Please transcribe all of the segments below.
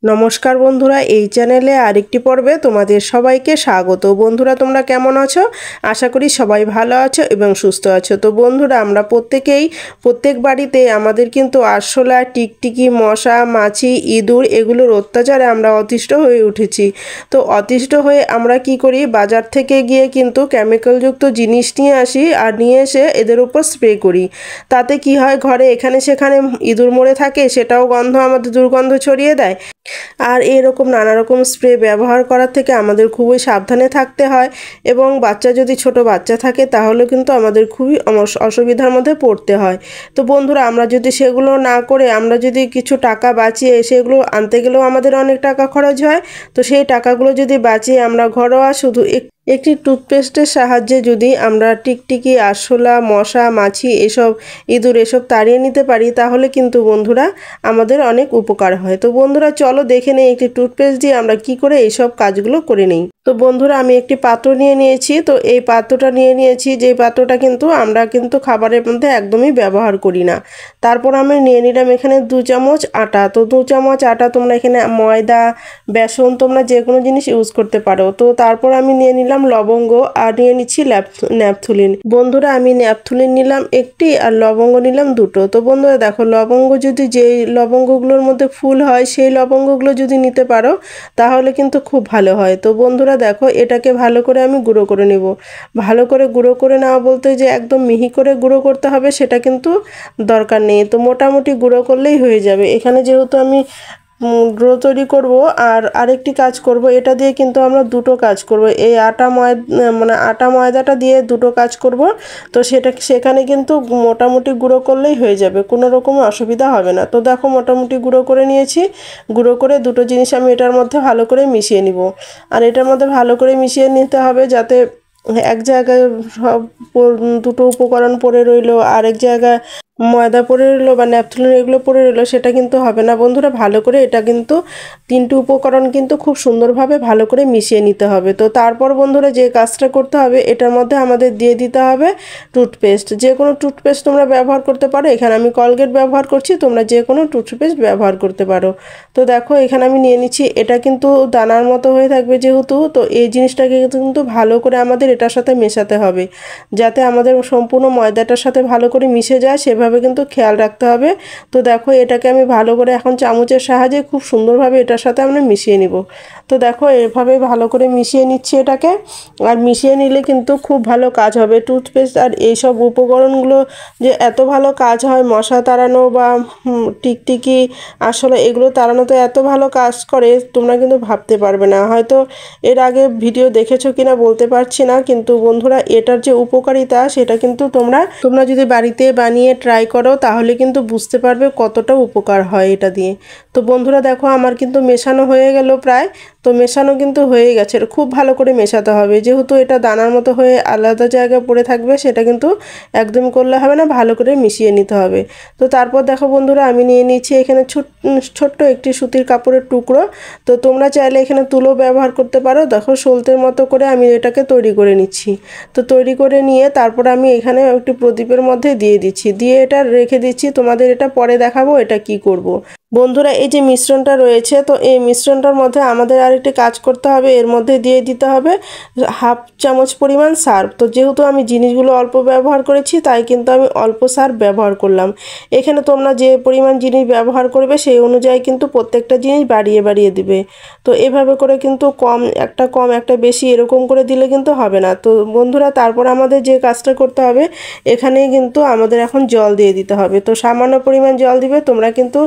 নমস্কার বন্ধুরা, এই চ্যানেলে আরেকটি পর্বে তোমাদের সবাইকে স্বাগত। বন্ধুরা, তোমরা কেমন আছো? আশা করি সবাই ভালো আছো এবং সুস্থ আছো। তো বন্ধুরা, আমরা প্রত্যেক বাড়িতে আমাদের কিন্তু আরশোলা, টিকটিকি, মশা, মাছি, ইঁদুর এগুলোর অত্যাচারে আমরা অতিষ্ঠ হয়ে উঠেছি। তো অতিষ্ঠ হয়ে আমরা কি করি, বাজার থেকে গিয়ে কিন্তু কেমিক্যালযুক্ত জিনিস নিয়ে আসি আর নিয়ে এসে এদের উপর স্প্রে করি। তাতে কি হয়, ঘরে এখানে সেখানে ইঁদুর মরে থাকে, সেটাও গন্ধ আমাদের দুর্গন্ধ ছড়িয়ে দেয়। আর এরকম নানা রকম স্প্রে ব্যবহার করার থেকে আমাদের খুবই সাবধানে থাকতে হয়। এবং যদি ছোট বাচ্চা থাকে তাহলে কিন্তু আমাদের খুবই অসুবিধার মধ্যে পড়তে হয়। তো বন্ধুরা, আমরা যদি সেগুলো না করে আমরা যদি কিছু টাকা বাঁচিয়ে সেগুলো আনতে গেলেও আমাদের অনেক টাকা খরচ হয়। তো সেই টাকাগুলো যদি বাঁচিয়ে আমরা ঘরোয়া শুধু একটি টুথপেস্টের সাহায্যে যদি আমরা টিকটিকি, আরশোলা, মশা, মাছি ইঁদুর এসব তাড়িয়ে নিতে পারি, তাহলে কিন্তু বন্ধুরা আমাদের অনেক উপকার হয়। তো বন্ধুরা, চলো দেখে নেই একটি টুথপেস্ট দিয়ে আমরা কি করে এইসব কাজগুলো করে নিই। তো বন্ধুরা, আমি একটি পাত্র নিয়ে নিয়েছি। তো এই পাত্রটা নিয়ে নিয়েছি, যে পাত্রটা কিন্তু আমরা কিন্তু খাবারের মধ্যে একদমই ব্যবহার করি না। তারপর আমি নিয়ে নিলাম এখানে 2 চামচ আটা। তো 2 চামচ আটা, তোমরা এখানে ময়দা, বেসন, তোমরা যে কোনো জিনিস ইউজ করতে পারো। তো তারপর আমি নিয়ে নিলাম লবঙ্গ আর নিয়ে নিচ্ছি ন্যাপথলিন। বন্ধুরা, আমি ন্যাপথলিন নিলাম একটি আর লবঙ্গ নিলাম 2টো। তো বন্ধুরা দেখো, লবঙ্গ যদি যেই লবঙ্গগুলোর মধ্যে ফুল হয় সেই লবঙ্গগুলো যদি নিতে পারো তাহলে কিন্তু খুব ভালো হয়। তো বন্ধুরা দেখো, এটাকে ভালো করে আমি গুঁড়ো করে নেব। ভালো করে গুঁড়ো করে নেওয়া বলতে যে একদম মিহি করে গুঁড়ো করতে হবে সেটা কিন্তু দরকার নেই। তো মোটামুটি গুঁড়ো করলেই হয়ে যাবে। এখানে যেহেতু আমি ডো তৈরি করব আর আরেকটি কাজ করব, এটা দিয়ে কিন্তু আমরা দুটো কাজ করব। এই আটা ময়দাটা দিয়ে দুটো কাজ করব। তো সেখানে কিন্তু মোটামুটি গুঁড়ো করলেই হয়ে যাবে, কোনো রকম অসুবিধা হবে না। তো দেখো, মোটামুটি গুঁড়ো করে নিয়েছি। গুঁড়ো করে দুটো জিনিস আমি এটার মধ্যে ভালো করে মিশিয়ে নিব। আর এটার মধ্যে ভালো করে মিশিয়ে নিতে হবে যাতে এক জায়গায় সব দুটো উপকরণ পড়ে রইলো, আরেক জায়গায় ময়দা পড়ে রইলো বা ন্যাপথলিন এগুলো পড়ে রইলো, সেটা কিন্তু হবে না। বন্ধুরা, ভালো করে এটা কিন্তু 3টে উপকরণ কিন্তু খুব সুন্দরভাবে ভালো করে মিশিয়ে নিতে হবে। তো তারপর বন্ধুরা, যে কাজটা করতে হবে, এটার মধ্যে আমাদের দিয়ে দিতে হবে টুথপেস্ট। যে কোনো টুথপেস্ট তোমরা ব্যবহার করতে পারো। এখানে আমি কলগেট ব্যবহার করছি, তোমরা যে কোনো টুথপেস্ট ব্যবহার করতে পারো। তো দেখো, এখানে আমি নিয়ে নিচ্ছি। এটা কিন্তু দানার মতো হয়ে থাকবে যেহেতু, তো এই জিনিসটাকে কিন্তু ভালো করে আমাদের এটার সাথে মেশাতে হবে যাতে আমাদের সম্পূর্ণ ময়দাটার সাথে ভালো করে মিশে যায়, সেভাবে কিন্তু খেয়াল রাখতে হবে। তো দেখো, এটাকে আমি ভালো করে এখন চামচের সাহায্যে খুব সুন্দরভাবে এটার সাথে আমরা মিশিয়ে নিব। তো দেখো, এভাবে ভালো করে মিশিয়ে নিচ্ছি এটাকে। আর মিশিয়ে নিলে কিন্তু খুব ভালো কাজ হবে টুথপেস্ট আর এইসব উপকরণগুলো যে এত ভালো কাজ হয় মশা তাড়ানো বা টিকটিকি, আসলে এগুলো তাড়ানোতে এত ভালো কাজ করে তোমরা কিন্তু ভাবতে পারবে না। হয়তো এর আগে ভিডিও দেখেছো কিনা বলতে পারছি না, কিন্তু বন্ধুরা এটার যে উপকারিতা সেটা কিন্তু তোমরা যদি বাড়িতে বানিয়ে ট্রাই করো তাহলে কিন্তু বুঝতে পারবে কতটা উপকার হয় এটা দিয়ে। তো বন্ধুরা দেখো, আমার কিন্তু মেশানো হয়ে গেল প্রায়। তো মেশানো কিন্তু হয়ে গেছে। খুব ভালো করে মেশাতে হবে, যেহেতু এটা দানার মতো হয়ে আলাদা জায়গায় পড়ে থাকবে, সেটা কিন্তু একদম করলে হবে না, ভালো করে মিশিয়ে নিতে হবে। তো তারপর দেখো বন্ধুরা, আমি নিয়ে নিচ্ছি এখানে ছোট্ট একটি সুতির কাপড়ের টুকরো। তো তোমরা চাইলে এখানে তুলো ব্যবহার করতে পারো। দেখো, সলতের মতো করে আমি এটাকে তৈরি করে নিচ্ছি। তো তৈরি করে নিয়ে তারপর আমি এখানে একটি প্রদীপের মধ্যে দিয়ে দিচ্ছি, দিয়ে এটা রেখে দিচ্ছি। তোমাদের এটা পরে দেখাবো এটা কি করব। বন্ধুরা, এই যে মিশ্রণটা রয়েছে, তো এই মিশ্রণটার মধ্যে আমাদের আরেকটি কাজ করতে হবে। এর মধ্যে দিয়ে দিতে হবে 1/2 চামচ পরিমাণ সার্ফ। তো যেহেতু আমি জিনিসগুলো অল্প ব্যবহার করেছি তাই কিন্তু আমি অল্প সার্ফ ব্যবহার করলাম। এখানে তোমরা যে পরিমাণ জিনিস ব্যবহার করবে সেই অনুযায়ী কিন্তু প্রত্যেকটা জিনিস বাড়িয়ে দিবে। তো এভাবে করে কিন্তু কম একটা বেশি এরকম করে দিলে কিন্তু হবে না। তো বন্ধুরা, তারপর আমাদের যে কাজটা করতে হবে, এখানেই কিন্তু আমাদের এখন জল দিয়ে দিতে হবে। তো সামান্য পরিমাণ জল দিবে, তোমরা কিন্তু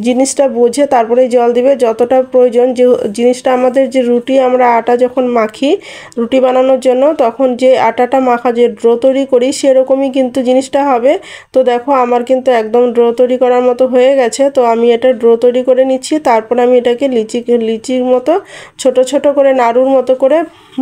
জিনিসটা বুঝে তারপরে জল দিবে যতটা প্রয়োজন। যে জিনিসটা আমাদের যে আমরা আটা যখন মাখি রুটি বানানোর জন্য, তখন যে আটাটা মাখা যে ড্রো তৈরি করি সেরকমই কিন্তু জিনিসটা হবে। তো দেখো, আমার কিন্তু একদম ড্রো তৈরি করার মতো হয়ে গেছে। তো আমি এটা ড্রো তৈরি করে নিচ্ছি। তারপর আমি এটাকে লিচির মতো ছোট করে নাড়ুর মতো করে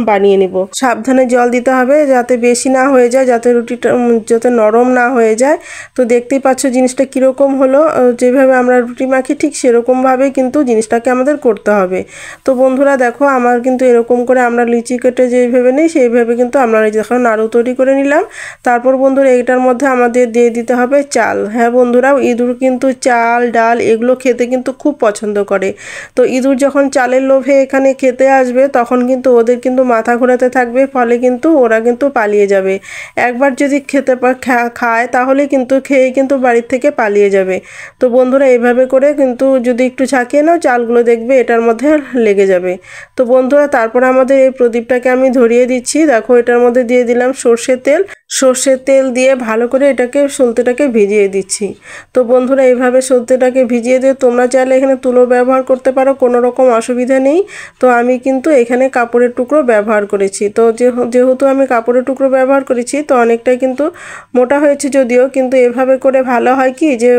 বানিয়ে নিব। সাবধানে জল দিতে হবে যাতে বেশি না হয়ে যায়, যাতে রুটিটা যাতে নরম না হয়ে যায়। তো দেখতেই পাচ্ছ জিনিসটা কীরকম হলো। যেভাবে আমরা রুটি মাখি মাখি ঠিক সেরকমভাবে কিন্তু জিনিসটাকে আমাদের করতে হবে। তো বন্ধুরা দেখো আমার কিন্তু এরকম করে আমরা লিচি কেটে যেইভাবে নিই সেইভাবে কিন্তু আমরা যখন নাড়ু তৈরি করে নিলাম। তারপর বন্ধুরা এইটার মধ্যে আমাদের দিয়ে দিতে হবে চাল। হ্যাঁ বন্ধুরা, ইঁদুর কিন্তু চাল ডাল এগুলো খেতে কিন্তু খুব পছন্দ করে। তো ইঁদুর যখন চালের লোভে এখানে খেতে আসবে তখন কিন্তু ওদের কিন্তু মাথা ঘোরাতে থাকবে, ফলে কিন্তু ওরা কিন্তু পালিয়ে যাবে। একবার যদি খায় তাহলে কিন্তু খেয়ে কিন্তু বাড়ির থেকে পালিয়ে যাবে। তো বন্ধুরা এইভাবে করে কিন্তু যদি একটু ঝাঁকিয়ে নাও চালগুলো দেখবে এটার মধ্যে লেগে যাবে। তো বন্ধুরা তারপর আমাদের এই প্রদীপটাকে আমি ধরিয়ে দিচ্ছি। দেখো এটার মধ্যে দিয়ে দিলাম সর্ষের তেল দিয়ে ভালো করে এটাকে সলতেটাকে ভিজিয়ে দিচ্ছি। তো বন্ধুরা এইভাবে সলতেটাকে ভিজিয়ে দিয়ে তোমরা চাইলে এখানে তুলো ব্যবহার করতে পারো, কোনো রকম অসুবিধা নেই। তো আমি কিন্তু এখানে কাপড়ের টুকরো ব্যবহার করেছি। তো যেহেতু আমি কাপড়ের টুকরো ব্যবহার করেছি তো অনেকটাই কিন্তু মোটা হয়েছে যদিও, কিন্তু এভাবে করে ভালো হয় কি যে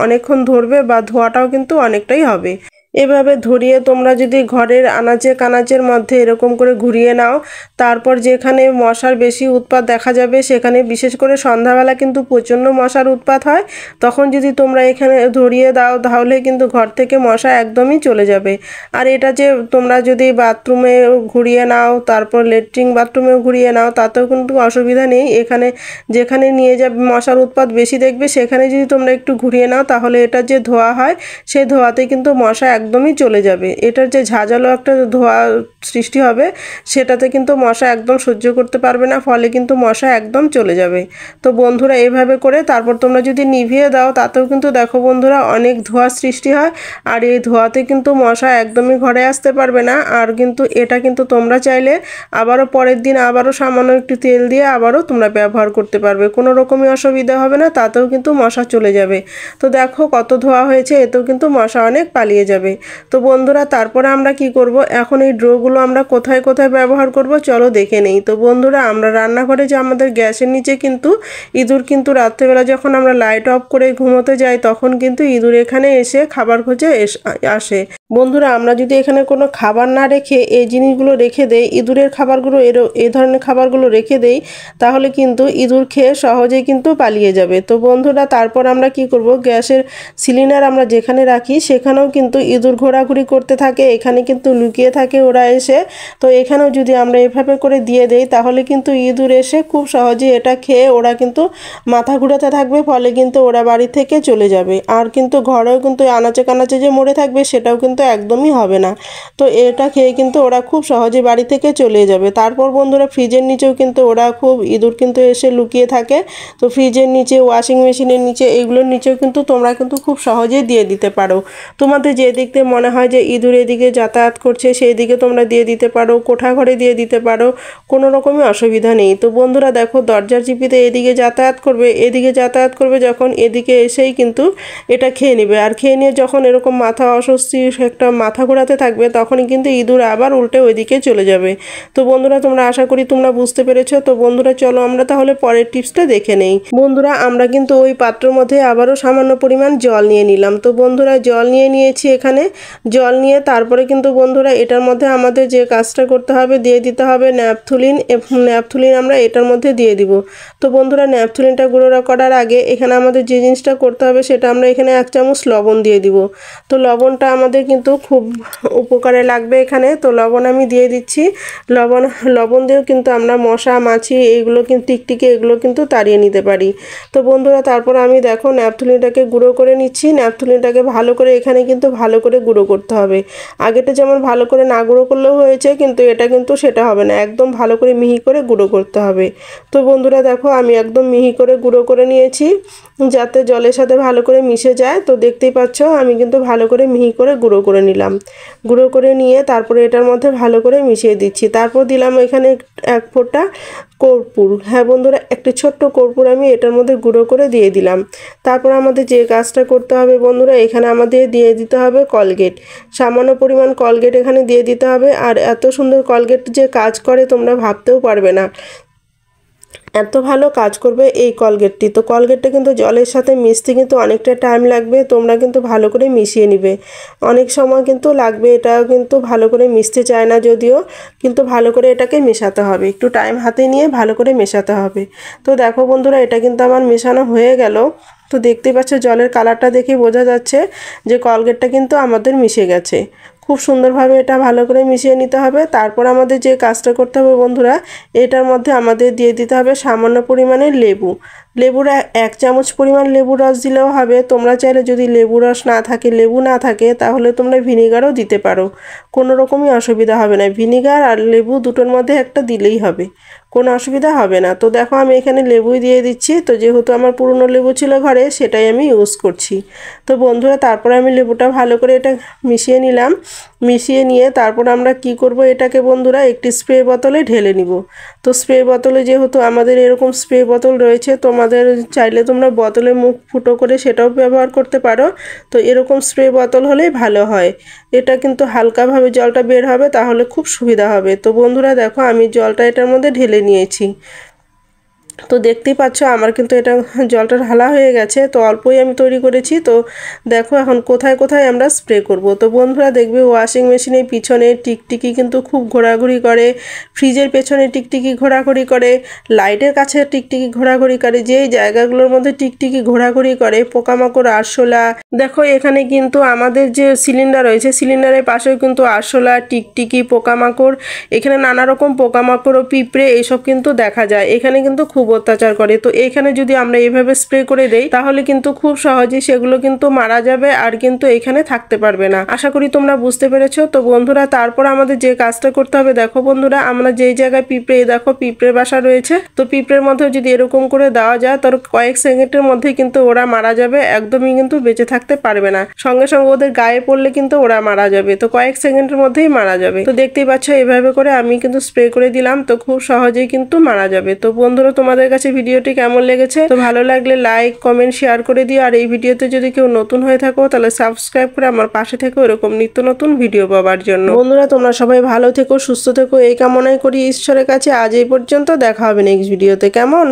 অনেকক্ষণ ধরবে বা ধোয়াটাও কিন্তু অনেকটাই হবে। এভাবে ধরিয়ে তোমরা যদি ঘরের আনাচে কানাচের মধ্যে এরকম করে ঘুরিয়ে নাও, তারপর যেখানে মশার বেশি উৎপাত দেখা যাবে সেখানে বিশেষ করে সন্ধ্যাবেলা কিন্তু প্রচণ্ড মশার উৎপাত হয়, তখন যদি তোমরা এখানে ধরিয়ে দাও তাহলে কিন্তু ঘর থেকে মশা একদমই চলে যাবে। আর এটা যে তোমরা যদি বাথরুমে ঘুরিয়ে নাও, তারপর লেট্রিন বাথরুমেও ঘুরিয়ে নাও, তাতেও কিন্তু অসুবিধা নেই। এখানে যেখানে নিয়ে যাবে মশার উৎপাত বেশি দেখবে সেখানে যদি তোমরা একটু ঘুরিয়ে নাও তাহলে এটা যে ধোয়া হয় সেই ধোয়াতে কিন্তু মশা একদমই চলে যাবে। এটার যে ঝাঁঝালো একটা ধোয়া সৃষ্টি হবে সেটাতে কিন্তু মশা একদম সহ্য করতে পারবে না, ফলে কিন্তু মশা একদম চলে যাবে। তো বন্ধুরা এভাবে করে তারপর তোমরা যদি নিভিয়ে দাও তাতেও কিন্তু দেখো বন্ধুরা অনেক ধোয়া সৃষ্টি হয়, আর এই ধোয়াতে কিন্তু মশা একদমই ঘরে আসতে পারবে না। আর কিন্তু এটা কিন্তু তোমরা চাইলে আবারও পরের দিন আবারও সামান্য একটু তেল দিয়ে আবারও তোমরা ব্যবহার করতে পারবে, কোনো রকমই অসুবিধা হবে না, তাতেও কিন্তু মশা চলে যাবে। তো দেখো কত ধোয়া হয়েছে, এতেও কিন্তু মশা অনেক পালিয়ে যাবে। তো বন্ধুরা তারপরে আমরা কি করব, এখন এই ড্রোগুলো আমরা কোথায় কোথায় ব্যবহার করব চলো দেখে নেই। তো বন্ধুরা আমরা রান্নাঘরে যে আমাদের গ্যাসের নিচে কিন্তু ইঁদুর কিন্তু রাত্রেবেলা যখন আমরা লাইট অফ করে ঘুমোতে যাই তখন কিন্তু ইঁদুর এখানে এসে খাবার খোঁজে আসে। বন্ধুরা আমরা যদি এখানে কোনো খাবার না রেখে এই জিনিসগুলো রেখে দেই, ইঁদুরের খাবারগুলো এই ধরনের খাবারগুলো রেখে দেই, তাহলে কিন্তু ইঁদুর খেয়ে সহজেই কিন্তু পালিয়ে যাবে। তো বন্ধুরা তারপর আমরা কি করব, গ্যাসের সিলিন্ডার আমরা যেখানে রাখি সেখানেও কিন্তু ইঁদুর ঘোরাঘুরি করতে থাকে, এখানে কিন্তু লুকিয়ে থাকে ওরা এসে। তো এখানেও যদি আমরা এভাবে করে দিয়ে দেই তাহলে কিন্তু ইঁদুর এসে খুব সহজেই এটা খেয়ে ওরা কিন্তু মাথা ঘুরাতে থাকবে, ফলে কিন্তু ওরা বাড়ি থেকে চলে যাবে। আর কিন্তু ঘরেও কিন্তু আনাচে কানাচে যে মরে থাকবে সেটাও কিন্তু একদমই হবে না। তো এটা খেয়ে কিন্তু ওরা খুব সহজে বাড়ি থেকে চলে যাবে। তারপর বন্ধুরা ফ্রিজের নিচেও কিন্তু ওরা ইঁদুর কিন্তু এসে লুকিয়ে থাকে। তো ফ্রিজের নিচে, ওয়াশিং মেশিনের নিচে, এগুলোর নিচেও কিন্তু তোমরা কিন্তু খুব সহজেই দিয়ে দিতে পারো। তোমাদের যে দিক থেকে মনে হয় যে ইঁদুর এদিকে যাতায়াত করছে সেই দিকে তোমরা দিয়ে দিতে পারো, কোঠা ঘরে দিয়ে দিতে পারো, কোনো রকমই অসুবিধা নেই। তো বন্ধুরা দেখো দরজার চিপিতে এদিকে যাতায়াত করবে যখন এদিকে এসেই কিন্তু এটা খেয়ে নেবে। আর খেয়ে নিয়ে যখন এরকম মাথা অস্বস্তি একটা মাথা ঘোরাতে থাকবে তখনই কিন্তু ইঁদুর আবার উল্টে ওইদিকে চলে যাবে। তো বন্ধুরা তোমরা আশা করি তোমরা বুঝতে পেরেছো। তো বন্ধুরা চলো আমরা তাহলে পরের টিপসটা দেখে নেই। বন্ধুরা আমরা কিন্তু ওই পাত্রের মধ্যে আবারও সামান্য পরিমাণ জল নিয়ে নিলাম। তো বন্ধুরা জল নিয়ে নিয়েছি, এখানে জল নিয়ে তারপরে কিন্তু বন্ধুরা এটার মধ্যে আমাদের যে কাজটা করতে হবে দিয়ে দিতে হবে ন্যাপথলিন। ন্যাপথলিন আমরা এটার মধ্যে দিয়ে দিব। তো বন্ধুরা ন্যাপথলিনটা গুঁড়ো করার আগে এখানে আমাদের যে জিনিসটা করতে হবে সেটা আমরা এখানে 1 চামচ লবণ দিয়ে দিব। তো লবণটা আমাদের কিন্তু খুব উপকারে লাগবে এখানে। তো লবণ আমি দিয়ে দিচ্ছি। লবণ দিয়েও কিন্তু আমরা মশা মাছি এইগুলো কিন্তু টিকটিকি এগুলো কিন্তু তাড়িয়ে নিতে পারি। তো বন্ধুরা তারপর আমি দেখো ন্যাপথলিনটাকে গুঁড়ো করে নিচ্ছি। ন্যাপথলিনটাকে ভালো করে এখানে কিন্তু ভালো করে গুঁড়ো করতে হবে। আগেটা যেমন ভালো করে না গুঁড়ো করলেও হয়েছে, কিন্তু এটা কিন্তু সেটা হবে না, একদম ভালো করে মিহি করে গুঁড়ো করতে হবে। তো বন্ধুরা দেখো আমি একদম মিহি করে গুঁড়ো করে নিয়েছি যাতে জলের সাথে ভালো করে মিশে যায়। তো দেখতেই পাচ্ছ আমি কিন্তু ভালো করে মিহি করে গুঁড়ো করে নিলাম। গুঁড়ো করে নিয়ে তারপরে এটার মধ্যে ভালো করে মিশিয়ে দিচ্ছি। তারপর দিলাম এখানে 1 ফোঁটা কর্পূর। হ্যাঁ বন্ধুরা একটি ছোট্ট কর্পূর আমি এটার মধ্যে গুঁড়ো করে দিয়ে দিলাম। তারপর আমাদের যে কাজটা করতে হবে বন্ধুরা এখানে আমাদের দিয়ে দিতে হবে কলগেট। সামান্য পরিমাণ কলগেট এখানে দিয়ে দিতে হবে। আর এত সুন্দর কলগেট যে কাজ করে তোমরা ভাবতেও পারবে না। এত ভালো কাজ করবে এই কলগেটটি। তো কলগেটটা কিন্তু জলের সাথে মিশতে কিন্তু অনেকটা টাইম লাগবে, তোমরা কিন্তু ভালো করে মিশিয়ে নিবে। অনেক সময় কিন্তু লাগবে, এটা কিন্তু ভালো করে মিশতে চায় না যদিও, কিন্তু ভালো করে এটাকে মেশাতে হবে, একটু টাইম হাতে নিয়ে ভালো করে মেশাতে হবে। তো দেখো বন্ধুরা, এটা কিন্তু আমার মেশানো হয়ে গেল। তো দেখতেই পাচ্ছ জলের কালারটা দেখে বোঝা যাচ্ছে যে কলগেটটা কিন্তু আমাদের মিশে গেছে। খুব সুন্দরভাবে এটা ভালো করে মিশিয়ে নিতে হবে। তারপর আমাদের যে কাজটা করতে হবে বন্ধুরা, এটার মধ্যে আমাদের দিয়ে দিতে হবে সামান্য পরিমাণে লেবু। লেবুর 1 চামচ পরিমাণ লেবুর রস দিলেও হবে। তোমরা চাইলে যদি লেবুর রস না থাকে, লেবু না থাকে, তাহলে তোমরা ভিনিগারও দিতে পারো, কোনো রকমই অসুবিধা হবে না। ভিনিগার আর লেবু দুটোর মধ্যে একটা দিলেই হবে, কোনো অসুবিধা হবে না। তো দেখো আমি এখানে লেবুই দিয়ে দিচ্ছি। তো যেহেতু আমার পুরনো লেবু ছিল ঘরে, সেটাই আমি ইউজ করছি। তো বন্ধুরা, তারপরে আমি লেবুটা ভালো করে এটা মিশিয়ে নিলাম। মিশিয়ে নিয়ে তারপর আমরা কি করব, এটাকে বন্ধুরা একটি স্প্রে বোতলে ঢেলে নিব। তো স্প্রে বোতলে যেহেতু আমাদের এরকম স্প্রে বোতল রয়েছে, তোমাদের চাইলে তোমরা বোতলে মুখ ফুটো করে সেটাও ব্যবহার করতে পারো। তো এরকম স্প্রে বোতল হলেই ভালো হয়। এটা কিন্তু হালকাভাবে জলটা বের হবে, তাহলে খুব সুবিধা হবে। তো বন্ধুরা দেখো, আমি জলটা এটার মধ্যে ঢেলে নিয়েছি। তো দেখতেই পাচ্ছ আমার কিন্তু এটা জলটা ঢালা হয়ে গেছে। তো অল্পই আমি তৈরি করেছি। তো দেখো এখন কোথায় কোথায় আমরা স্প্রে করব। তো বন্ধুরা দেখবে ওয়াশিং মেশিনের পিছনে টিকটিকি কিন্তু খুব ঘোরাঘুরি করে, ফ্রিজের পেছনে টিকটিকি ঘোরাঘুরি করে, লাইটের কাছে টিকটিকি ঘোরাঘুরি করে, যেই জায়গাগুলোর মধ্যে টিকটিকি ঘোরাঘুরি করে, পোকামাকড়, আরশোলা। দেখো এখানে কিন্তু আমাদের যে সিলিন্ডার রয়েছে, সিলিন্ডারের পাশেও কিন্তু আরশোলা, টিকটিকি, পোকামাকড়, এখানে নানা রকম পোকামাকড় ও পিঁপড়ে এইসব কিন্তু দেখা যায়। এখানে কিন্তু খুব অত্যাচার করে। তো এখানে যদি আমরা এইভাবে স্প্রে করে দেই, তাহলে কিন্তু খুব সহজেই সেগুলো কিন্তু মারা যাবে, আর কিন্তু এখানে থাকতে পারবে না। আশা করি তোমরা বুঝতে পেরেছো। তো বন্ধুরা, তারপর আমাদের যে কাজটা করতে হবে, দেখো বন্ধুরা, আমরা যেই জায়গায় পিঁপড়ে, দেখো পিঁপড়ের বাসা রয়েছে, তো পিঁপড়ের মধ্যে যদি এরকম করে দেওয়া যায়, তার কয়েক সেকেন্ডের মধ্যে কিন্তু ওরা মারা যাবে, একদমই কিন্তু বেঁচে থাকতে পারবে না। সঙ্গে সঙ্গে ওদের গায়ে পড়লে কিন্তু ওরা মারা যাবে, তো কয়েক সেকেন্ডের মধ্যেই মারা যাবে। তো দেখতেই পাচ্ছ এভাবে করে আমি কিন্তু স্প্রে করে দিলাম, তো খুব সহজেই কিন্তু মারা যাবে। তো বন্ধুরা, তোমাদের কাছে ভিডিওটি কেমন লেগেছে? তো ভালো লাগলে লাইক, কমেন্ট, শেয়ার করে দিও। আর এই ভিডিওতে যদি কেউ নতুন হয়ে থাকো, তাহলে সাবস্ক্রাইব করে আমার পাশে থেকো এরকম নিত্য নতুন ভিডিও পাওয়ার জন্য। বন্ধুরা, তোমরা সবাই ভালো থেকো, সুস্থ থেকো, এই কামনাই করি ঈশ্বরের কাছে। আজ এই পর্যন্ত, দেখা হবে নেক্সট ভিডিওতে। কেমন?